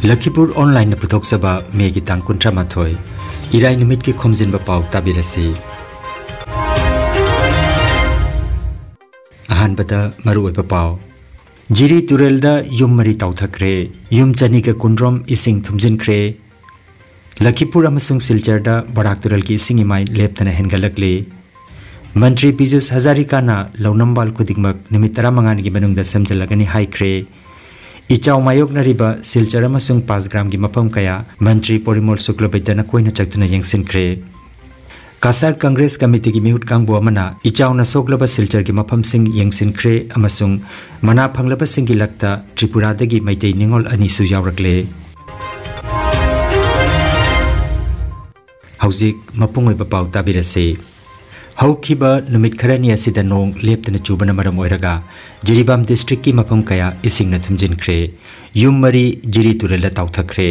Lakhipur online na puthok saba megi tang kuntra mathoi irai numit ki Khomjinba Pao tabirasi ahan bata maru oipa pao jiri turelda yum mari tauthakre yum chani ka kunrom ising thumjin kre Lakhipur amasung Silcharda Barak turel ki ising imai leptana hengalakle Mantri Pijus Hazarika na launambal khudikmak numit 15 gi manungda samjalagani haikre Ichau mayok nariba Silchar amasung 5 gram gi mapam kaya Mantri Porimol Suklabaitana koina chaktuna yengsinkre Kasar Congress Committee gi mihut kangbo amana Ichau na soklaba Silchar gi mapam sing yengsinkre amasung mana phanglaba sing gi lakta Tripura dagi maitei ningol ani su yawrakle Hauzik mapungoi bapau tabirase Haukiba numit kharani asida nong leptana chubana maram oiraga Jiribam district ki mapam kaya isingna thumjinkre yum mari jiri turela tauthakre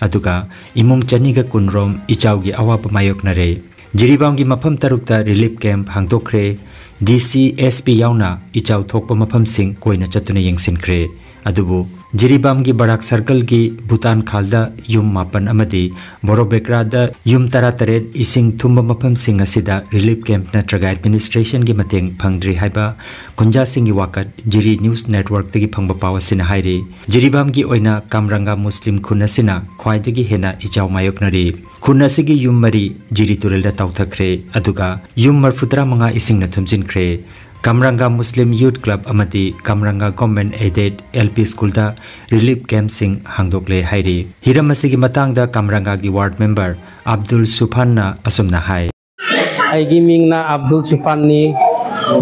aduga imung chaniga kunrom ichaugi awapa mayoknare Jiribam gi mapam tarukta relief camp hangdokre DC SP yauna ichau thokpa mapam sing koina chatuna yengsinkre adubu Jiribam gi Barak Circle gi Bhutan khalda yum mapan amadi Borobekra da yum tarataret ising thumba mapam sing asida relief camp natraga administration gi mateng phangdri haiba kunja singi wakat Jiri News Network tagi phangba pawa sina hairi Jiribam gi oina Kamranga Muslim khuna sina khwaidagi hena ichau mayoknari khuna sigi yum mari Jiri turelda tauthakre aduga yum marfutra manga ising na thumjinkre Kamranga Muslim Youth Club amati Kamranga Government Aided LP School da relief camp sing hangdokle hairi hiramasigi matangda Kamranga gi ward member Abdul Sufan na asumna hai aigi mingna Abdul Sufan ni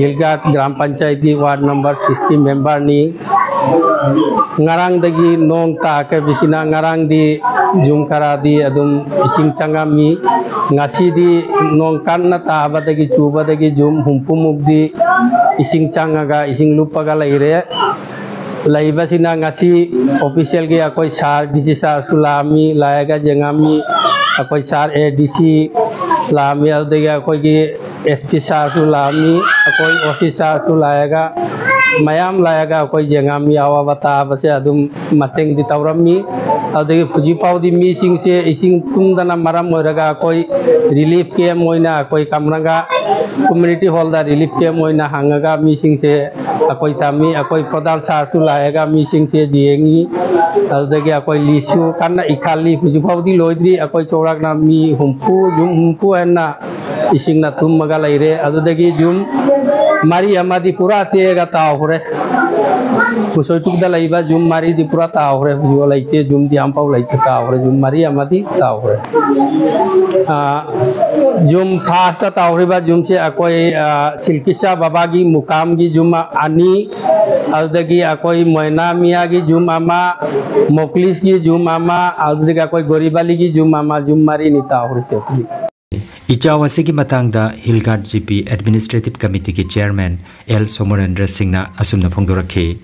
Hilgat Gram Panchayat di ward number 60 member ni ngarang dagi nong ta ke bisina ngarang di jumkara di adum ising changami ngasi di nong kan na ta badagi chuba dagi jum humpumuk di ising changaga ising lupaga laire laibasina ngasi official gi akoi sar DC sar sulami layaga jengami akoi sar ADC lami adega akoi gi SP sar sulami akoi OC sar sulayaga mayam layaga akoi jengami awa bata base adum mateng di taurami adegi fuji pau di mi sing se ising tumdana maram moiraga akoi relief camp moina akoi Kamranga community hall da relief camp moina hangaga mi sing se akoi tami akoi pradhan sar sulayaga mi sing se diengi adegi akoi lisu kanna ikhali fuji pau di loidri akoi chorak na mi humpu jum humpu enna ising na tummaga laire adegi jum mari amadi pura tega taw hore pusoi tukda laiba jum mari di pura taw hore jo laite jum di ampau laite taw hore jum mari amadi taw hore jum fast taw hore ba jum se akoi silkisha babagi mukam gi jum ani adegi akoi moina mia gi jum ama moklis gi jum ama adegi akoi goribali gi jum ama jum mari ni taw hore te Ichau asigi matangda Hilgat GP Administrative Committee ki Chairman L Somarendra Singh na asumna phongdorakhe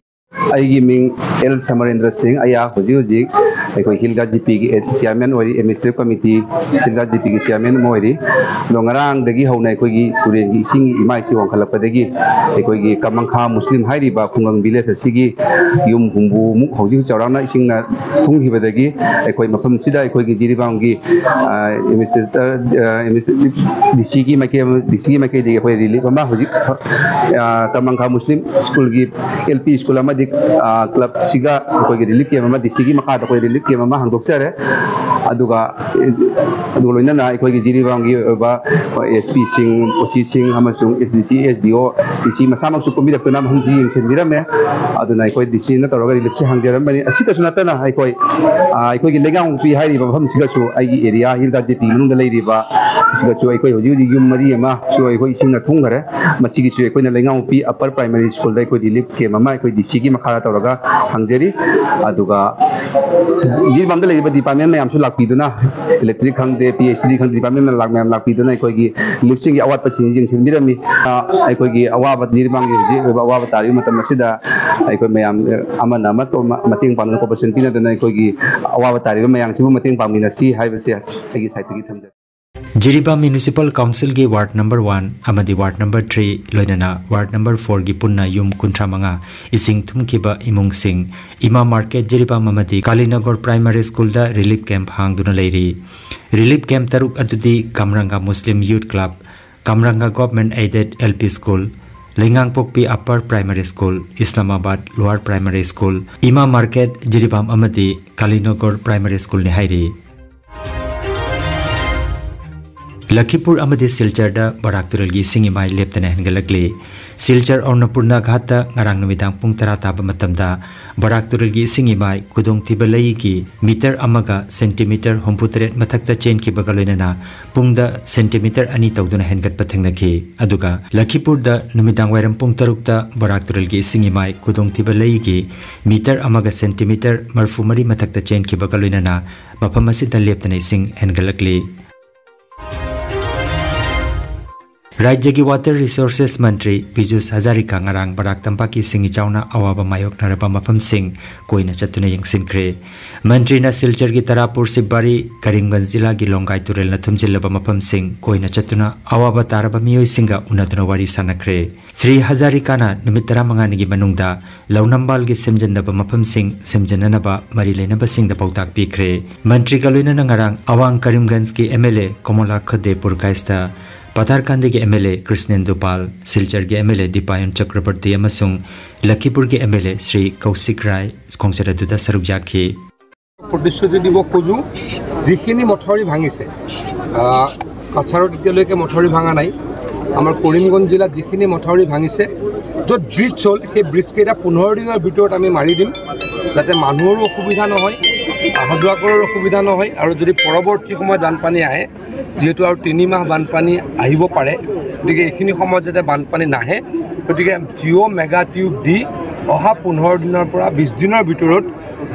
Aigi ming L Somarendra Singh aya huji aiko Hilgat GP ki Chairman ori Administrative Committee Hilgat GP ki Chairman moiri longarang dagi hauna aiko gi turen gi sing imai si wangkhalapa dagi aiko gi Kamangkha Muslim hairiba khungang village asigi yum humbu mu hoji chawrana ising na thunghiba dagi aiko mafam sida aiko gi Jiribam gi DC ki make digi aiko relief ama hoji Kamangkha Muslim School gi LP School ama dik club siga aiko gi relief ama DC gi maka da relief ke mama hangdok sare aduga loina na aiko gi Jiribam gi ba SP sing OC sing amasung SDC SDO DC masamak su kombi dakna hangji yengsen birame aduna aiko DC na toroga relief se hangjaram bani asita sunata na aiko gi legang pi hairi ba pham siga su aigi area Hilga GP nung da leiri ba siga su aiko hoji hoji yum mari ma su aiko ising na thungare masigi su aiko na legang pi upper primary school da aiko relief ke mama aiko DC gi makara toroga hangjeri aduga Jiribam da leiri ba department mayam su lakpiduna electric khangde PhD khangde department na mayam lakpiduna aiko gi lipsing gi awat pasing jingsin birami aiko gi awaba Jiribam gi hoji awaba tari matam asida aiko mayam amana amat mating pangna corporation pina dana aiko gi awaba tari mayam sibu mating pangmina si haibase aigi site gi thamja Jiribam municipal council की ward number 1 अमदी ward number 3 लोइनना ward number 4 की पुन्ना yum कुंथ्रा मंगा इसिंग थुमकिबा इमुंग सिंग इमा market Jiribam अमदी Kalinagar primary school दा रिलीफ कैंप हांगदुना लेरी रिलीफ कैंप तरुक अदुदी Kamranga Muslim youth club Kamranga government aided LP school Lengangpokpi upper primary school Islamabad lower primary school इमा मार्केट जिरीबाम अमदी कालीनगर प्राइमरी स्कूल ने हाइरी लखीपुर अमदी सिलचर बराक तुरल की सिंगिमाई लेप्तने हनगलकली सिलचर और नपुरना घाट ngarang numitang pung tara taba matamda Barak तुरल की सिंगिमाई कुदोंग तिबलई की मीटर अमगा सेंटीमीटर हुंपुतरे मथक्ता चेन की बगलोइना पुंगदा सेंटीमीटर अनि तौदुना हेनगत पथंगनखी अदुगा लखीपुर द नुमिदांग वायरम पुंग तरुकता बराक तुरल की सिंगिमाई कुदोंग तिबलई की मीटर अमगा सेंटीमीटर मरफुमरी मथक्ता चेन की बगलोइना मफम असिदा लेप्तने सिंग हेनगलकली राज्य की वाटर रिसोर्सेस मंत्री Piyush Hazarika ngarang Barack Tampa की सिंगी चावना अवाबा मायोक नरबा मफम सिंह कोइना चतुना यंगसिनख्रे मंत्री न सिलचर की तरापुर सिबारी करीमगंज जिला की लोंगाई तुरेल न थुमजिलबा मफम सिंह कोइना चतुना अवाबा तारबा मियोय सिंगा उनदुना वारी सानख्रे श्री हजारिका ना निमित 15 की मनुंगदा लौनंबाल की सेमजनबा मफम सिंह सेमजननबा मरी लेनबा सिंह द पौताक पीख्रे मंत्री का लोइना ngarang अवांग करीमगंज की एमएलए कमला खदेपुर काइस्ता पथारकांदी के एमएलए कृष्णेंदु पाल सिलचर के एमएलए दीपायन चक्रवर्ती अमसुंग लखीपुर के एमएलए श्री कौशिक राय खोंगसरादुदा सरुक जाखी प्रतिश्रुति দিব खोजू जिखिनि मथौरी भांगिसे काछारत इतिলৈকে मथौरी भांगा নাই आमार करीमगंज जिला जिखिनि मथौरी भांगिसे जो ब्रिज हल সেই ब्रिज केटा 15 दिনৰ ভিতৰত আমি মাৰি দিম যাতে মানুহৰ অসুবিধা নহয় আহযোৱা কৰাৰ অসুবিধা নহয় আৰু যদি পৰৱৰ্তী সময়ত বানপানী আহে যেহেতু আৰু 3 মাহ বানপানী আহিব পাৰে গতিকে এইখিনি সময়ত যাতে বানপানী নাহে গতিকে জিঅ মেগা টিউব দি অহা 15 দিনৰ পৰা 20 দিনৰ ভিতৰত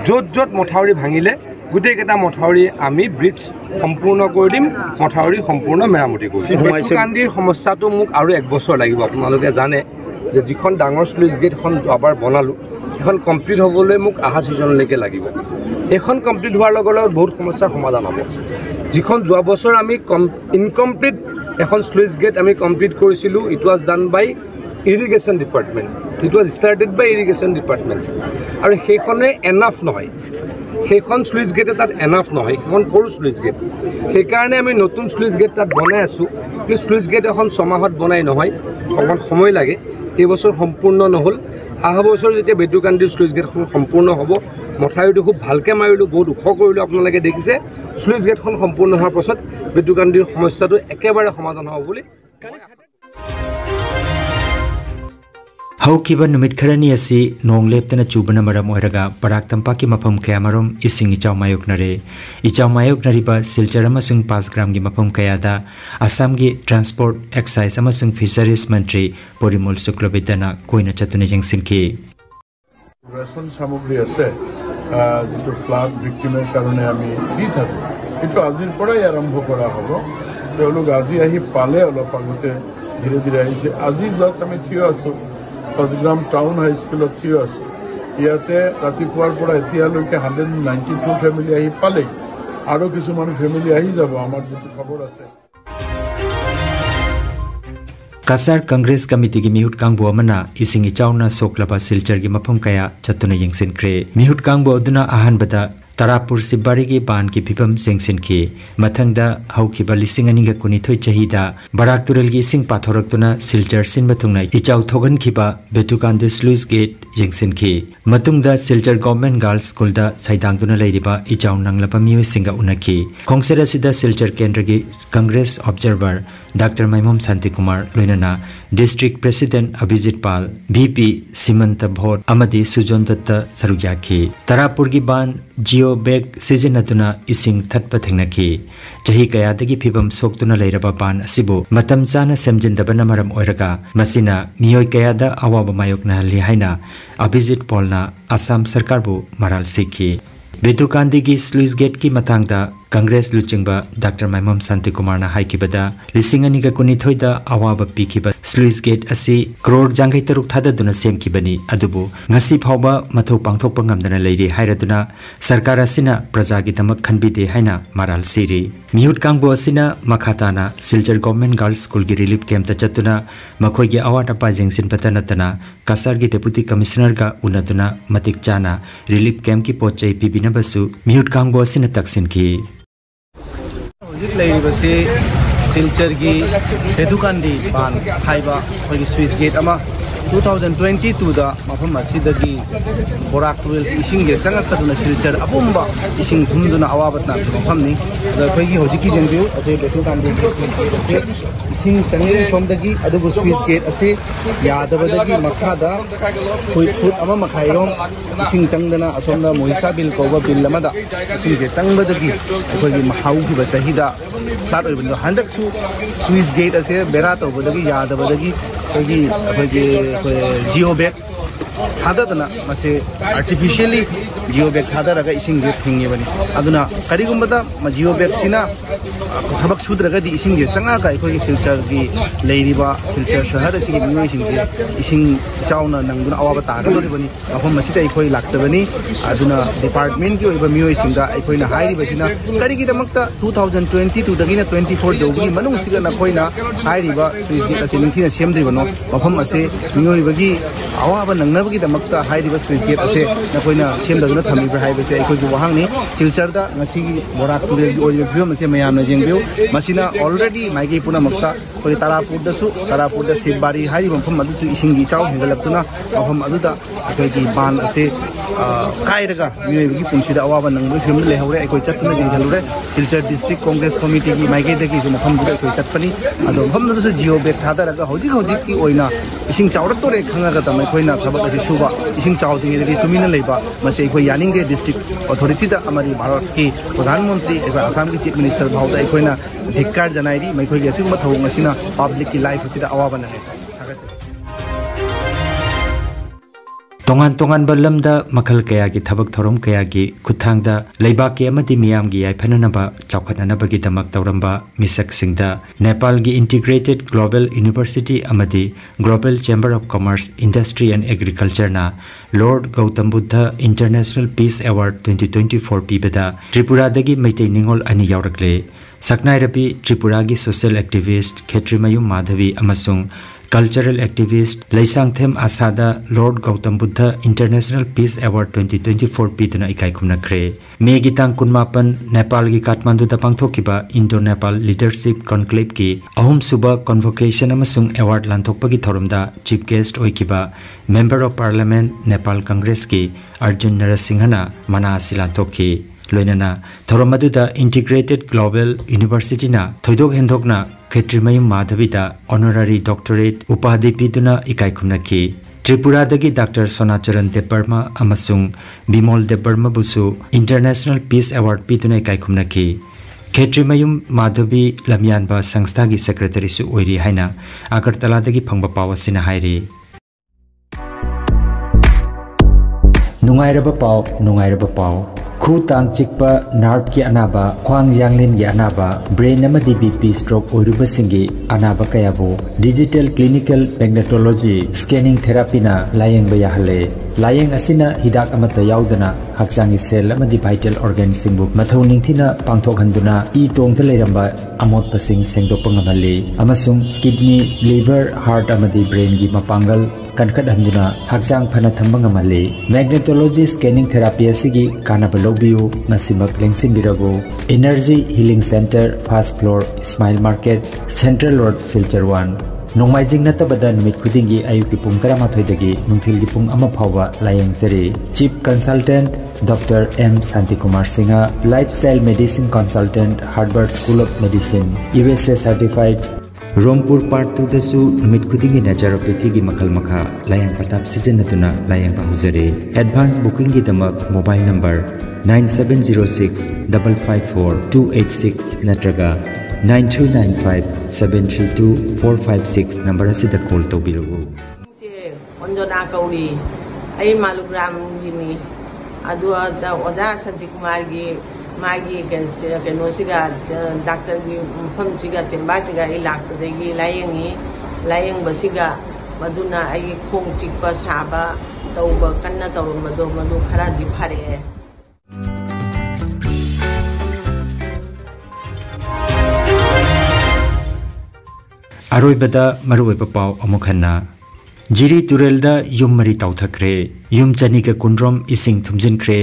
যত যত মথাউৰি ভাঙিলে গুটেই কেটা মথাউৰি আমি ব্ৰিজ সম্পূৰ্ণ কৰি দিম মথাউৰি সম্পূৰ্ণ মেৰামতি কৰিম কান্দিৰ সমস্যাটো মোক আৰু 1 বছৰ লাগিব আপোনালোকে জানে যে যিখন ডাঙৰ স্লুইচ গেট খন আবাৰ বনালো এখন কমপ্লিট হ'বলৈ মোক আহা সিজনলৈকে লাগিব এখন কমপ্লিট হোৱাৰ লগে লগে বহুত সমস্যাৰ সমাধান হ'ব যিখন যোৱা বছৰ আমি ইনকমপ্লিট এখন স্লুইচ গেট আমি কমপ্লিট কৰিছিলো it was done by irrigation department it was started by irrigation department আৰু সেইখনে এনাফ নহয় সেইখন স্লুইচ গেট তাত এনাফ নহয় সেইখন সৰু স্লুইচ গেট সেইকাৰণে আমি নতুন স্লুইচ গেট তাত বনাই আছো কিন্তু স্লুইচ গেট এখন 6 মাহত বনাই নহয় অকমান সময় লাগে এই বছৰ সম্পূৰ্ণ নহল আহা বছৰ যেতিয়া বেটুকান্দিৰ স্লুইচ গেটখন সম্পূৰ্ণ হ'ব মথাউৰিটো খুব ভালকে মাৰিলো বহুত ওখ কৰিলো আপোনালোকে দেখিছে স্লুইচ গেটখন সম্পূৰ্ণ হোৱাৰ পাছত বেটুকান্দিৰ সমস্যাটো একেবাৰে সমাধান হ'ব বুলি हौखिबा नुमित खरनी असि नोंग लेप्तना चुबना मरम ओइरगा बराक तंपा की मफम कयामरम इसिंग इचाव मायोकनरे इचाव मायोकनरिबा सिलचर अमसुंग 5 ग्राम की मफम कयादा असम की ट्रांसपोर्ट एक्साइज अमसुंग फिशरीज मंत्री परिमल शुक्लबैद्यना कोइना चतुने जंगसिंखि रेशन सामग्री আছে যেটো ফ্লাড ভিক্টিমের কারণে আমি দি থাকো কিন্তু আজিৰ পৰাই আৰম্ভ কৰা হ'ব তেওঁলোক আজি আহি পালে অলপ আগতে ধীৰে ধীৰে আহিছে আজি যত আমি থিয় আছো 5 গ্রাম টাউন হাই স্কুলত থিয় আছো ইয়াতে ৰাতিপুৱাৰ পৰা এতিয়ালৈকে 192 ফ্যামিলি আহি পালে আৰু কিছুমান ফ্যামিলি আহি যাব আমাৰ যেটো খবৰ আছে कासार कांग्रेस कमिटी की मिहुट कांगबो अमना इसिंग इचावना सोक्लबा सिलचर की मफम कया चतुना यंगसिनख्रे मिहुट कांगबो अदुना अहानबदा तरापुर सिबारी की बान की फिबम जेंगसिनखि मथंगदा हौखिबा लिसिंग अनिगा कुनिथोय चहिदा बराक तुरल की इसिंग पाथोरक्तुना सिलचर सिनबा थुंगना इचाव थोगनखिबा बेटुकांदे स्लुइस गेट जेंगसिनखि मतुंगदा सिलचर गवर्नमेंट गर्ल्स स्कूल दा साइदांगदुना लेरिबा इचाव नंगलबा मियो सिंगा उनखि खोंगसेरा सिदा सिलचर केंद्र की Congress observer doctor Maimom Shanti Kumar लोइनना district president Abhijit पाल बीपी सीमंत भोट अमदी सुजोन दत्त सरुयाखी तरापुर की बान जियो बैग सिजिनतुना इसिंग थत्पा थेंगनखि चही कयादगी फिबम सोक्तुना लेरबा बान असिबु मतम चाना सेमजिनदबना मरम ओइरगा मसिना मियोय कयादा अवाबा मायोकना हलि हाइना अभिजीत पॉलना असम सरकार बु मराल सिखि बेतुकांदी की स्लुइस गेट की मतांगदा Congress Luchingba Dr. Maimam Santi Kumarna Haikibada, Lisinganiga Kunithoida Awaba Pikiba, Sluice Gate Asi, Crore Jangai Taruk Tada Duna Sem Kibani, Adubu, Nasi Pauba, Mato Pangtopangam Dana Lady Hairaduna, Sarkara Sina, Prazagi Tamak Kanbide Haina, Maral Siri, Mihut Kangbo Sina, Makatana, Siljar Government Girls School Gi Relief Camp Tachatuna, Makogi Awata Pajing Sin Patanatana, Kasargi Deputy Commissioner Ga Unaduna, Matik Chana, Relief Camp Ki Poche Pibina Basu, Mihut Kangbo Sina Taksin Ki. Silchar gi Hedukandi ban Thaiba hogi Swiss Gate ama 2022 da mafam asidagi Barak ising ge sangataduna Silchar abumba ising thumduna awabatna mafamni da khoigi hojiki jengbiu ase Hedukandi ising changi somdagi adubu Swiss Gate ase yadabadagi makhada khut ama makhairom ising changdana asomna Mohisa bil koba bil lamada ising ge changbadagi khoigi mahau gi bachahida start oibin handak su Swiss Gate ase berat obadagi yadabadagi khoigi geobag hadadana mase artificially geobag hadaraga ising ge thingi bani aduna karigumbada ma geobag sina thabak sudraga di ising ge changa ka khoigi Silchar gi leiriba Silchar shahar asigi mioi sing je ising chauna nangduna awaba ta ga dori bani afam masita khoi laksabani aduna department gi oiba mioi singa khoi na hairi basina karigi damakta 2022 dagina 24 jogi manung siga na khoi na hairi ba Swiss Gate ase ningthina semdri bano afam ase mioi bagi awaba nangnabagi damakta hairi ba Swiss Gate ase na khoi na semdaguna thami ba hairi base khoi gi wahang ni Silchar da ngasi Barak turel gi oiba view mase mayam na jengbiu masina already maigi puna makta khoi Tarapur da Sibari hairi mafam adu isingi chau hingalaptuna mafam adu da khoi gi ban ase kairaga mioi gi punsida awaba nangbu film le hore khoi chatna jenghalure Silchar district congress committee gi maigi da gi mafam du khoi chatpani adu mafam du geo bag thadaraga hoji ki oina ising chawrak tore khangaga tamai khoina thabak ase suba ising chawding ri tumina leiba mase khoi yaning de district authority da amari bharat ki pradhan mantri eba assam ki chief minister bhauda khoina dhikkar janairi mai khoi gi asuma thong asina public ki life asida awaba na Tongan balamda makal kaya gi thabak thorom kaya gi kuthangda leiba ke amadi miyam gi aifananaba chawkhatnanaba gi damak tawramba misak singda Nepal gi integrated global university amadi global chamber of commerce industry and agriculture na Lord Gautam Buddha International Peace Award 2024 pibada Tripura dagi maitei ningol ani yaurakle saknai rapi Tripura gi social activist Khetrimayum Madhavi amasung cultural activist Laisangthem Asada Lord Gautam Buddha International Peace Award 2024 piduna ikai khumna kre me gitang kunmapan Nepal gi Kathmandu da pangthokiba Indo Nepal leadership conclave ki ahum suba convocation amasung award lanthokpa gi thorumda chief guest oikiba member of parliament Nepal Congress ki Arjun Narasinghana mana silanthokki loinana thoromadu da integrated global university na thoidok hendokna Khetrimayum Madhavida honorary doctorate upadhi piduna ikai khumna ki Tripura dagi Dr. Sonacharan Debarma amasung Bimol Debarma busu International Peace Award piduna ikai khumna ki Khetrimayum Madhavi Lamyanba Sangstha gi secretary su oiri haina Agartala dagi phangba pawasina hairi Nungairaba pau khu tang chikpa nerve ki anaba khwang janglin gi anaba brain amadi bp stroke oiruba singi anaba kayabo digital clinical magnetology scanning therapy na layeng ba yahale layeng asina hidak amata yaudana haksangi cell amadi vital organ singbu mathau ningthina pangthok handuna e tongtha leiramba amot pasing sengdokpa ngamali amasung kidney liver heart amadi brain gi mapangal kankat handuna haksang phana thamba ngamali magnetology scanning therapy asigi kanaba lobiu nasimak lengsin birago energy healing center first floor smile market central road Silchar 1 Nongmaijing natabada numit khudingi ayuki pung 13 dagi nungthilgi pung 1 phawba layeng seri chief consultant Dr. M. Santikumar Singha lifestyle medicine consultant Harvard School of Medicine USA certified Rompur Part 2 dasu numit khudingi naturopathy gi makal makha layang patap season natuna layang bahujare advance booking gi damak mobile number 9706 554 286 natraga 9395-732-456 number asida call to birugu. Ondona kauri ay malugram yini adua da oda Santikumar gi मागी कनोसिगा doctor की मफमसिगा चेंबासिगा इलाकदगी lying बसिगा मदुना आई खोंग चिक्पा साबा तौबा कन्ना तौरमदो मदु खरा दि फरे अरोइबदा मरुइबा पाव अमुखन्ना Jiri तुरेलदा yum मरी तौथक्रे yum चनीका कुंड्रोम इसिंग थुमजिनख्रे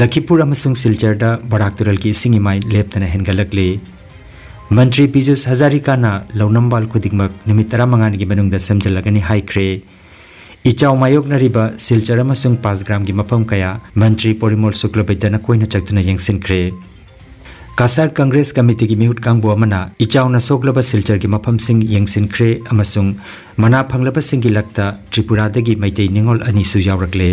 Lakhipur अमसुंग सिलचरदा Barack तुरेल की इसिंग इमाई लेपतना हेनगलकले मंत्री पीयूष हजारिकाना लौनम्बाल खुदिगमक निमित 15 की मनुंगदा समजलगनी हाइख्रे इचाव मायोगनरिबा सिलचर अमसुंग 5 ग्राम की मफम कया मंत्री पोरिमोल शुक्लबैदना कोइना चक्तुना यंगसिनख्रे कासार कांग्रेस कमिटी की मिहुत कांगबो अमना इचावना सोगलब सिलचर की मफम सिंग यंगसिनख्रे अमसुंग मना फंगलब सिंग की लगता त्रिपुरादगी Meitei निंगोल अनिसु यावरकले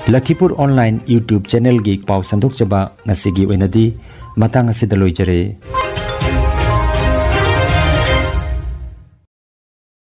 Lakhipur online YouTube channel की पाव संदोक जबा ngasi gi oinadi matang asida loijare।